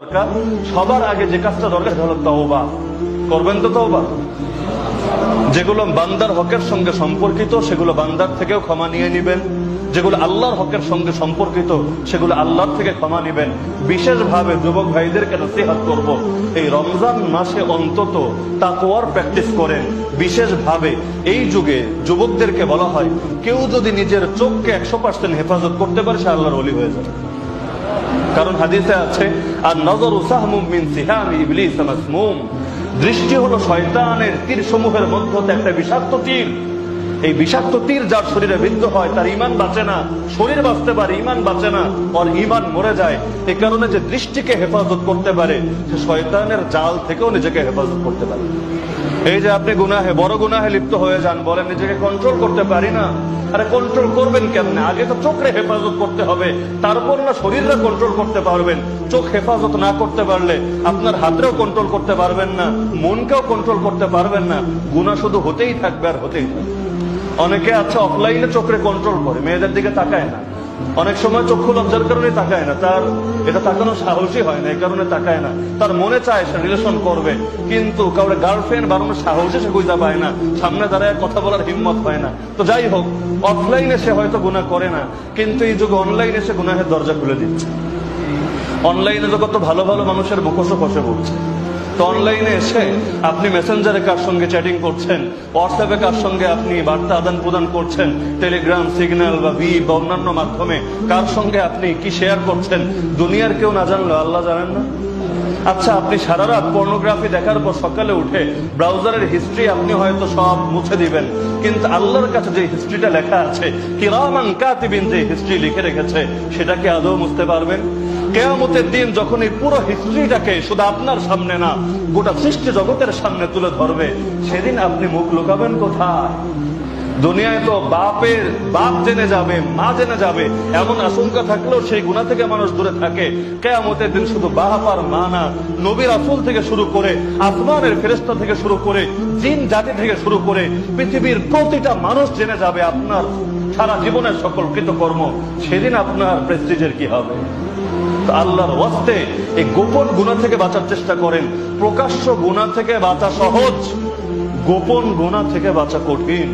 সবার আগে যে কাজটা দরকার হলো তওবা করবেন। তো তওবা যেগুলো বান্দার হকের সঙ্গে সম্পর্কিত সেগুলো বান্দার থেকেও ক্ষমা নিয়ে নিবেন, যেগুলো আল্লাহর হকের সঙ্গে সম্পর্কিত সেগুলো আল্লাহর থেকে ক্ষমা নিবেন। বিশেষভাবে যুবক ভাইদেরকে নসিহত করব, এই রমজান মাসে অন্তত তাকওয়ার প্র্যাকটিস করেন। বিশেষভাবে এই যুগে যুবকদেরকে বলা হয় কেউ যদি নিজের চোখকে 100% হেফাজত করতে পারে সে আল্লাহর ওলি হয়ে যাবে। কারণ হাদিসে আছে আর নজরু সাহমুম মিন সিহামি ইবলিস মাসমুম, দৃষ্টি হলো শয়তানের তীর সমূহের মধ্যে একটা বিষাক্ত তীর। এই বিষাক্ত তীর যার শরীরে বিদ্ধ হয় তার ঈমান বাঁচে না, শরীর বাঁচতে পারে ঈমান বাঁচে না, ওর ঈমান মরে যায়। এই কারণে যে দৃষ্টিকে হেফাজত করতে পারে সে শয়তানের জাল থেকেও নিজেকে হেফাজত করতে পারে। এই যে আপনি গুনাহে বড় গুনাহে লিপ্ত হয়ে যান, বলেন নিজেকে কন্ট্রোল করতে পারি না। আরে কন্ট্রোল করবেন কেমনে? আগে তো চোখে হেফাজত করতে হবে, তারপর না শরীরটা কন্ট্রোল করতে পারবেন। চোখ হেফাজত না করতে পারলে আপনার হাতটাও কন্ট্রোল করতে পারবেন না, মনকেও কন্ট্রোল করতে পারবেন না। গুনাহ শুধু হতেই থাকবে আর হতেই থাকবে। অনেকে আছে অফলাইনে চোখে কন্ট্রোল করে, মেয়েদের দিকে তাকায় না, অনেক সময় চক্ষু লজ্জার কারণে তাকায় না, তার এটা তাকানো সাহসী হয় না, এই কারণে তাকায় না। তার মনে চায় সে রিলেশন করবে, কিন্তু কাউরে গার্লফ্রেন্ড বানানোর সাহসে সে খুঁজে পায় না, সামনে দাঁড়ায় কথা বলার হিম্মত হয় না। তো যাই হোক, অফলাইনে সে হয়তো গুনাহ করে না, কিন্তু এই যুগে অনলাইনে সে গুনাহের দরজা খুলে দিচ্ছে। অনলাইনে জগৎ ভালো ভালো মানুষের মুখোশও বসে পড়ছে। তো অনলাইনে এসে আপনি মেসেঞ্জারে কার সঙ্গে চ্যাটিং করছেন, হোয়াটসঅ্যাপে কার সঙ্গে আপনি বার্তা আদান প্রদান করছেন, টেলিগ্রাম, সিগন্যাল বা ভিপ বা অন্যান্য মাধ্যমে কার সঙ্গে আপনি কি শেয়ার করছেন, দুনিয়ার কেউ না জানলো আল্লাহ জানেন না? আচ্ছা, আপনি সারা রাত পর্নোগ্রাফি দেখার পর সকালে উঠে ব্রাউজারের হিস্ট্রি আপনি হয়তো সব মুছে দিবেন, কিন্তু আল্লাহর কাছে যে হিস্ট্রিটা লেখা আছে, কিরামান কাতিবিন যে হিস্ট্রি লিখে রেখেছে, সেটা কি আদৌ মুছতে পারবেন? কিয়ামতের দিন যখন এই পুরো হিস্ট্রিটাকে শুধু আপনার সামনে না গোটা সৃষ্টি জগতের সামনে তুলে ধরবে, সেদিন আপনি মুখ লুকাবেন কোথায়? দুনিয়ায় তো বাপ জেনে যাবে, মা জেনে যাবে এমন আশঙ্কা থাকলেও সেই গুনাহ থেকে মানুষ দূরে থাকে। কিয়ামতের দিন শুধু বাপ আর মা না, নবী রাসূল থেকে শুরু করে, আসমানের ফেরেশতা থেকে শুরু করে, জিন জাতি থেকে শুরু করে পৃথিবীর প্রতিটা মানুষ জেনে যাবে আপনার সারা জীবনের সকল কৃতকর্ম। সেদিন আপনার প্রেস্টিজের কি হবে? আল্লাহর ওয়াস্তে এই গোপন গুনাহ থেকে বাঁচার চেষ্টা করেন। প্রকাশ্য গুনাহ থেকে বাঁচা সহজ, গোপন গুনাহ থেকে বাঁচা কঠিন।